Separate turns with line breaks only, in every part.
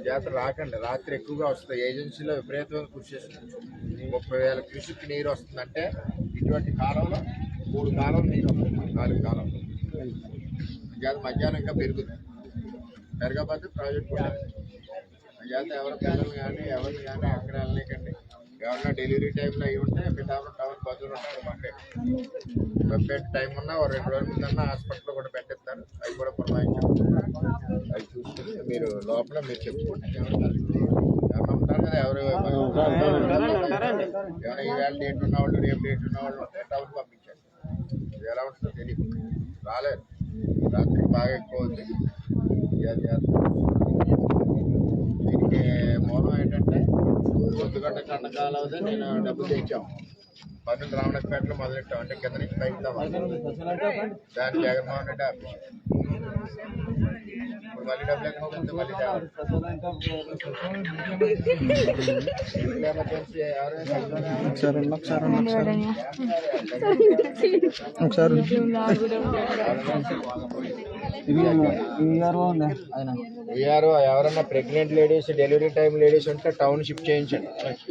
జాతర రాకండి. రాత్రి ఎక్కువగా వస్తుంది. ఏజెన్సీలో విపరీతమైన కృషి చేస్తుంది. 30,000 క్యూసెక్ నీరు వస్తుందంటే ఇటువంటి కాలంలో 3 కాలం నీరు వస్తుంది, 4 కాలం జాత మధ్యాహ్నం ఇంకా పెరుగుతుంది. పెరగకపోతే ప్రాజెక్ట్ కూడా జాత ఎవరి పిల్లలు కానీ ఎవరిని కానీ అక్కడ వెళ్ళలేకండి. ఎవరన్నా డెలివరీ టైంలో అవి ఉంటే పిఠాపురం టౌన్ బదులు ఉంటారు. మాకే టైం ఉన్నా 2 రోజుల ముందన్నా హాస్పిటల్లో కూడా పెట్టిస్తారు. అవి కూడా పురమాయించారు. అవి చూసుకుని మీరు లోపల మీరు చెప్పుకోండి. ఎవరు ఉంటారు కదా, ఎవరు ఏమైనా ఈవేళ డేట్ ఉన్నవాళ్ళు రేపు డేట్ ఉన్నవాళ్ళు ఉంటే టౌన్ పంపించారు. ఇది ఎలా ఉంటుందో తెలియదు. రాలేదు. రాత్రికి బాగా ఎక్కువ అవుతుంది. దీనికి మూలం ఏంటంటే పొద్దుగడ్డ కండకాలు అవుతే నేను డబ్బులు తెచ్చాము. పన్నులు రావణపేటలో మొదలెట్టాం. అంటే కింద నుంచి పైకి దాన్ని జగన్మోహన్ రెడ్డి ఆపేసి ఇప్పుడు మళ్ళీ డబ్బులు ఎక్కడ మళ్ళీ ఎమర్జెన్సీ ఎవరన్నా pregnant ladies delivery time ladies ఉంటే టౌన్ షిఫ్ట్ చేయించండి.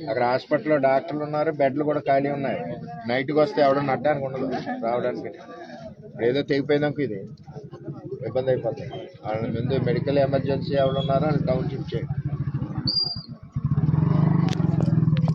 అక్కడ హాస్పిటల్లో డాక్టర్లు ఉన్నారు, బెడ్లు కూడా ఖాళీ ఉన్నాయి. నైట్కి వస్తే ఎవడన్నా అడ్డానికి ఉండదు రావడానికి. ఏదో తెగిపోయిందాక ఇది ఇబ్బంది అయిపోతుంది. వాళ్ళ ముందు మెడికల్ ఎమర్జెన్సీ ఎవరు ఉన్నారో వాళ్ళు టౌన్ షిఫ్ట్ చేయండి.